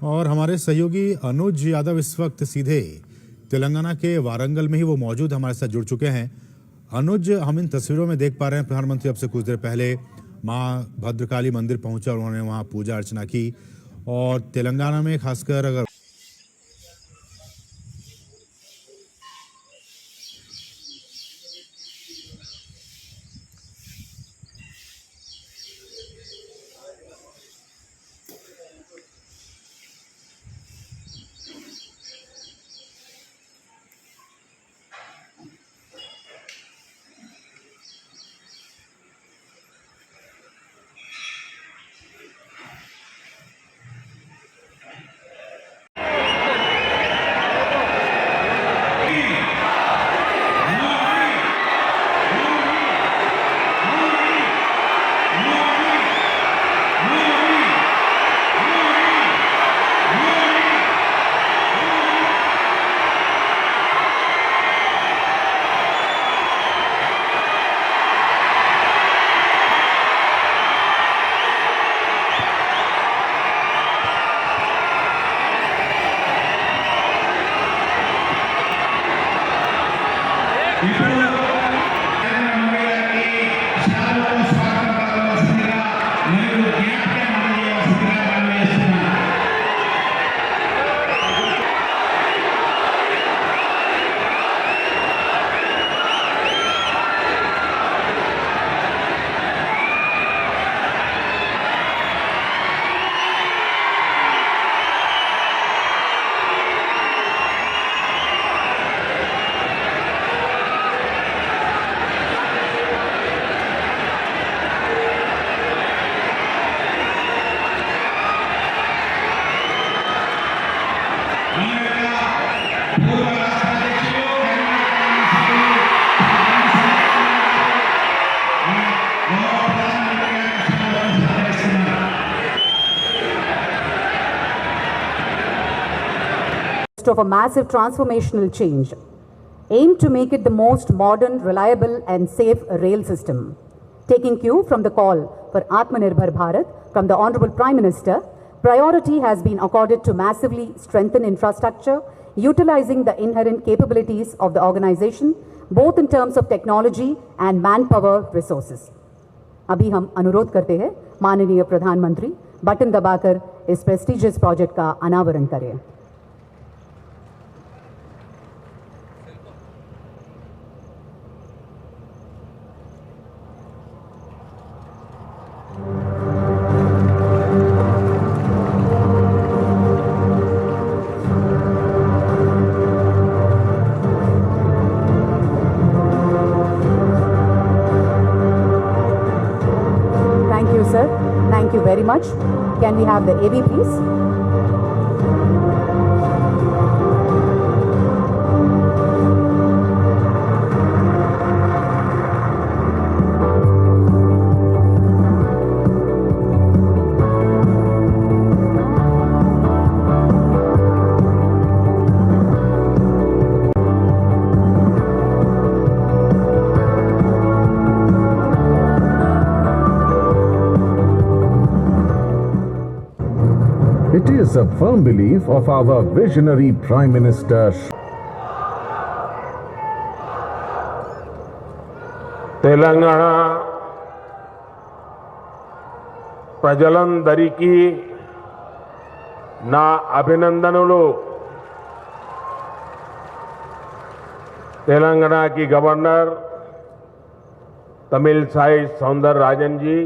और हमारे सहयोगी अनुज यादव इस वक्त सीधे तेलंगाना के वारंगल में ही वो मौजूद हमारे साथ जुड़ चुके हैं। अनुज, हम इन तस्वीरों में देख पा रहे हैं प्रधानमंत्री अब से कुछ देर पहले मां भद्रकाली मंदिर पहुंचे और उन्होंने वहां पूजा अर्चना की। और तेलंगाना में खासकर अगर of a massive transformational change, aimed to make it the most modern, reliable and safe rail system. Taking cue from the call for Atmanirbhar Bharat from the Honorable Prime Minister, priority has been accorded to massively strengthen infrastructure, utilizing the inherent capabilities of the organization, both in terms of technology and manpower resources. अभी हम अनुरोध करते हैं माननीय प्रधानमंत्री button दबाकर इस prestigious project का अनावरण करें। Sir, thank you very much. Can we have the AV, please? It is a firm belief of our visionary Prime Minister Telangana ప్రజలందరికీ నా అభినందనలు। तेलंगाना की गवर्नर तमिलसाई सौंदरराजन जी,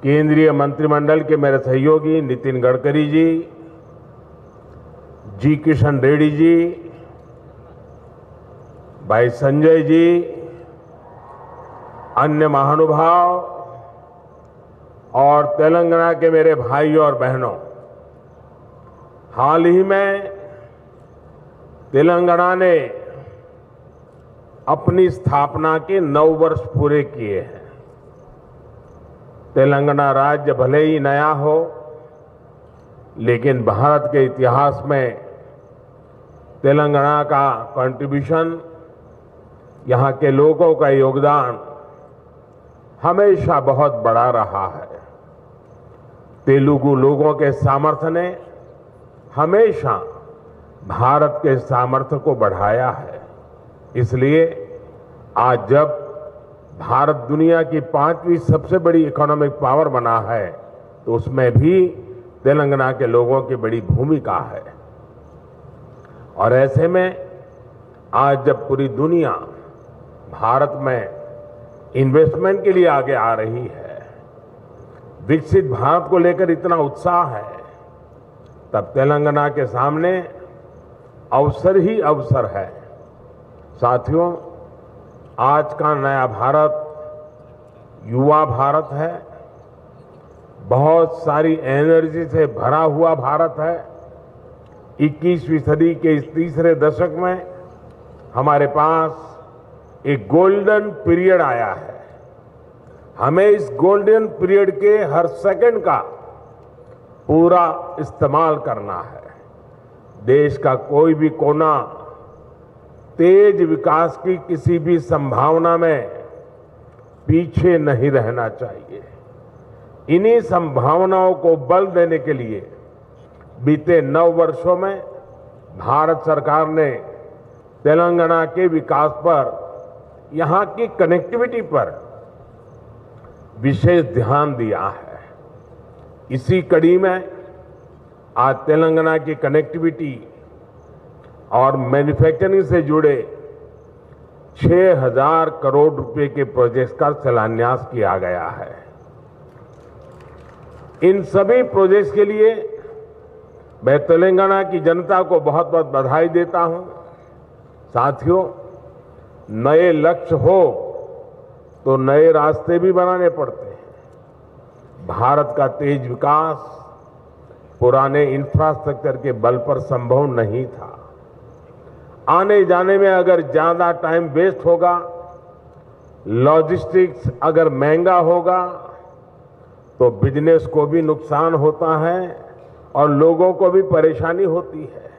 केंद्रीय मंत्रिमंडल के मेरे सहयोगी नितिन गडकरी जी किशन रेड्डी जी, भाई संजय जी, अन्य महानुभाव और तेलंगाना के मेरे भाइयों और बहनों, हाल ही में तेलंगाना ने अपनी स्थापना के 9 वर्ष पूरे किए हैं। तेलंगाना राज्य भले ही नया हो, लेकिन भारत के इतिहास में तेलंगाना का कंट्रीब्यूशन, यहाँ के लोगों का योगदान हमेशा बहुत बड़ा रहा है। तेलुगु लोगों के सामर्थ्य ने हमेशा भारत के सामर्थ्य को बढ़ाया है। इसलिए आज जब भारत दुनिया की 5वीं सबसे बड़ी इकोनॉमिक पावर बना है तो उसमें भी तेलंगाना के लोगों की बड़ी भूमिका है। और ऐसे में आज जब पूरी दुनिया भारत में इन्वेस्टमेंट के लिए आगे आ रही है, विकसित भारत को लेकर इतना उत्साह है, तब तेलंगाना के सामने अवसर ही अवसर है। साथियों, आज का नया भारत युवा भारत है, बहुत सारी एनर्जी से भरा हुआ भारत है। 21वीं सदी के इस तीसरे दशक में हमारे पास एक गोल्डन पीरियड आया है। हमें इस गोल्डन पीरियड के हर सेकंड का पूरा इस्तेमाल करना है। देश का कोई भी कोना तेज विकास की किसी भी संभावना में पीछे नहीं रहना चाहिए। इन्हीं संभावनाओं को बल देने के लिए बीते 9 वर्षों में भारत सरकार ने तेलंगाना के विकास पर, यहां की कनेक्टिविटी पर विशेष ध्यान दिया है। इसी कड़ी में आज तेलंगाना की कनेक्टिविटी और मैन्युफैक्चरिंग से जुड़े 6,000 करोड़ रुपए के प्रोजेक्ट्स का शिलान्यास किया गया है। इन सभी प्रोजेक्ट्स के लिए मैं तेलंगाना की जनता को बहुत बहुत बधाई देता हूं। साथियों, नए लक्ष्य हो तो नए रास्ते भी बनाने पड़ते हैं। भारत का तेज विकास पुराने इंफ्रास्ट्रक्चर के बल पर संभव नहीं था। आने जाने में अगर ज्यादा टाइम वेस्ट होगा, लॉजिस्टिक्स अगर महंगा होगा, तो बिजनेस को भी नुकसान होता है और लोगों को भी परेशानी होती है।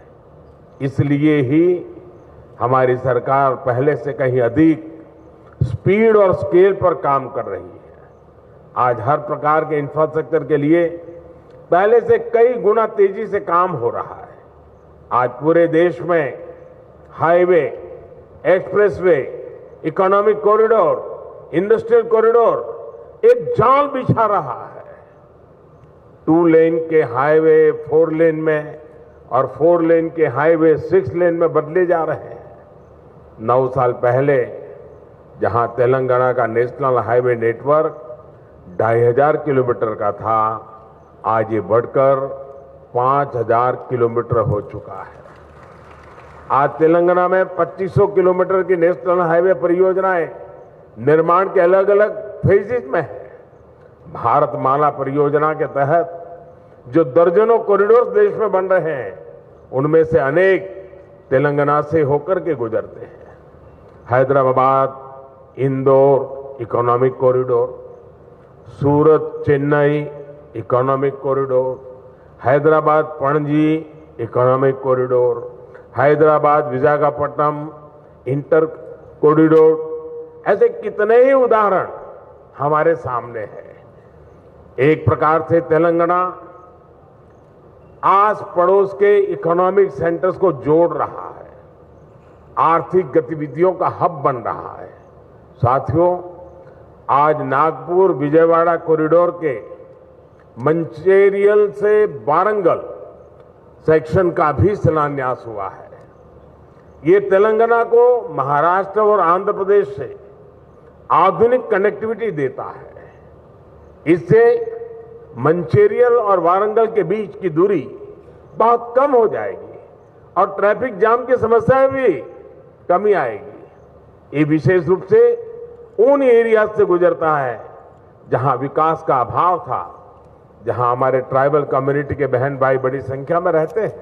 इसलिए ही हमारी सरकार पहले से कहीं अधिक स्पीड और स्केल पर काम कर रही है। आज हर प्रकार के इंफ्रास्ट्रक्चर के लिए पहले से कई गुना तेजी से काम हो रहा है। आज पूरे देश में highway, expressway, economic corridor, industrial corridor एक जाल बिछा रहा है। 2 लेन के हाईवे 4 लेन में और 4 लेन के हाईवे 6 लेन में बदले जा रहे हैं। 9 साल पहले जहां तेलंगाना का नेशनल हाईवे नेटवर्क 2,500 किलोमीटर का था, आज ये बढ़कर 5,000 किलोमीटर हो चुका है। आज तेलंगाना में 2500 किलोमीटर की नेशनल हाईवे परियोजनाएं निर्माण के अलग अलग फेजेज में है। भारतमाला परियोजना के तहत जो दर्जनों कॉरिडोर देश में बन रहे हैं, उनमें से अनेक तेलंगाना से होकर के गुजरते हैं। Hyderabad Indore economic corridor, Surat Chennai economic corridor, Hyderabad Panaji economic corridor, Hyderabad Visakhapatnam inter corridor, ऐसे कितने ही उदाहरण हमारे सामने हैं। एक प्रकार से तेलंगाना आस पड़ोस के इकोनॉमिक सेंटर्स को जोड़ रहा है, आर्थिक गतिविधियों का हब बन रहा है। साथियों, आज नागपुर विजयवाड़ा कॉरिडोर के मंचेरियल से वारंगल सेक्शन का भी शिलान्यास हुआ है। ये तेलंगाना को महाराष्ट्र और आंध्र प्रदेश से आधुनिक कनेक्टिविटी देता है। इससे मंचेरियल और वारंगल के बीच की दूरी बहुत कम हो जाएगी और ट्रैफिक जाम की समस्या भी कमी आएगी। ये विशेष रूप से उन एरिया से गुजरता है जहां विकास का अभाव था, जहां हमारे ट्राइबल कम्युनिटी के बहन भाई बड़ी संख्या में रहते हैं।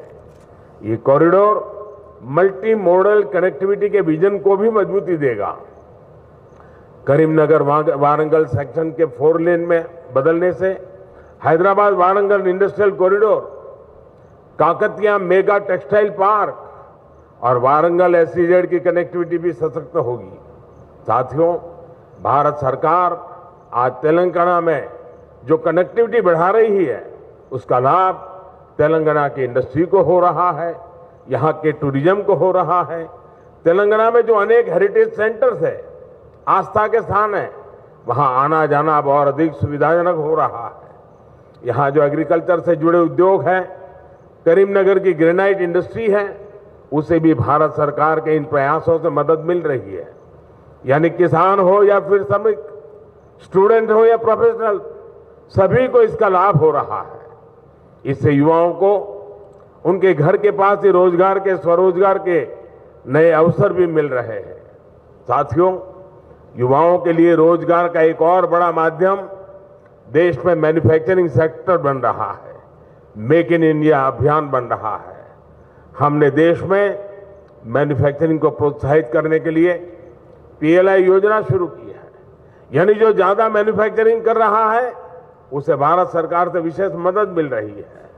ये कॉरिडोर मल्टी मॉडल कनेक्टिविटी के विजन को भी मजबूती देगा। करीमनगर वारंगल सेक्शन के 4 लेन में बदलने से Hyderabad Warangal industrial corridor, Kakatiya mega textile park और वारंगल एसईजेड की कनेक्टिविटी भी सशक्त होगी। साथियों, भारत सरकार आज तेलंगाना में जो कनेक्टिविटी बढ़ा रही है, उसका लाभ तेलंगाना की इंडस्ट्री को हो रहा है, यहाँ के टूरिज्म को हो रहा है। तेलंगाना में जो अनेक हेरिटेज सेंटर्स है, आस्था के स्थान है, वहाँ आना जाना अब और अधिक सुविधाजनक हो रहा है। यहाँ जो एग्रीकल्चर से जुड़े उद्योग हैं, करीमनगर की ग्रेनाइट इंडस्ट्री है, उसे भी भारत सरकार के इन प्रयासों से मदद मिल रही है। यानी किसान हो या फिर श्रमिक, स्टूडेंट हो या प्रोफेशनल, सभी को इसका लाभ हो रहा है। इससे युवाओं को उनके घर के पास ही रोजगार के, स्वरोजगार के नए अवसर भी मिल रहे हैं। साथियों, युवाओं के लिए रोजगार का एक और बड़ा माध्यम देश में मैन्युफैक्चरिंग सेक्टर बन रहा है। मेक इन इंडिया अभियान बन रहा है। हमने देश में मैन्युफैक्चरिंग को प्रोत्साहित करने के लिए PLI योजना शुरू की है। यानी जो ज्यादा मैन्युफैक्चरिंग कर रहा है उसे भारत सरकार से विशेष मदद मिल रही है।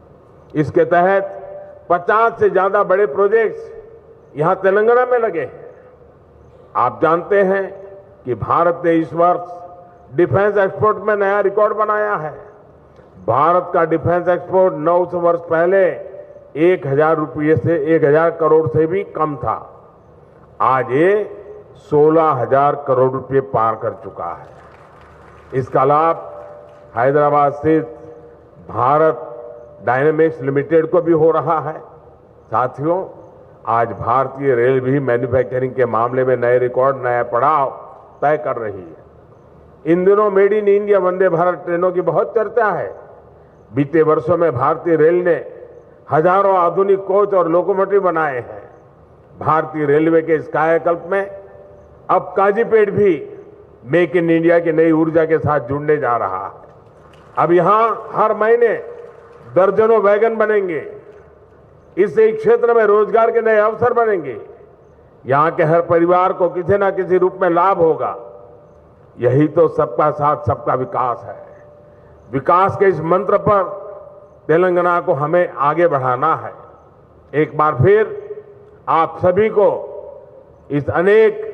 इसके तहत 50 से ज्यादा बड़े प्रोजेक्ट्स यहां तेलंगाना में लगे हैं। आप जानते हैं कि भारत ने इस वर्ष डिफेंस एक्सपोर्ट में नया रिकॉर्ड बनाया है। भारत का डिफेंस एक्सपोर्ट 900 वर्ष पहले 1000 करोड़ से भी कम था। आज ये 16,000 करोड़ रुपए पार कर चुका है। इसका लाभ हैदराबाद स्थित भारत डायनेमिक्स लिमिटेड को भी हो रहा है। साथियों, आज भारतीय रेल भी मैन्युफैक्चरिंग के मामले में नए रिकॉर्ड, नया पड़ाव तय कर रही है। इन दिनों made in India Vande Bharat ट्रेनों की बहुत चर्चा है। बीते वर्षों में भारतीय रेल ने हजारों आधुनिक कोच और लोकोमोटिव बनाए हैं। भारतीय रेलवे के इस कायाकल्प में अब काजीपेट भी मेक इन इंडिया की नई ऊर्जा के साथ जुड़ने जा रहा है। अब यहां हर महीने दर्जनों वैगन बनेंगे। इससे इस क्षेत्र में रोजगार के नए अवसर बनेंगे। यहां के हर परिवार को किसी न किसी रूप में लाभ होगा। यही तो सबका साथ सबका विकास है। विकास के इस मंत्र पर तेलंगाना को हमें आगे बढ़ाना है। एक बार फिर आप सभी को इस अनेक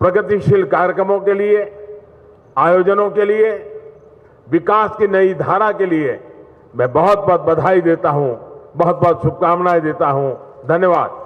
प्रगतिशील कार्यक्रमों के लिए, आयोजनों के लिए, विकास की नई धारा के लिए मैं बहुत बहुत बधाई देता हूं, बहुत बहुत शुभकामनाएं देता हूं। धन्यवाद।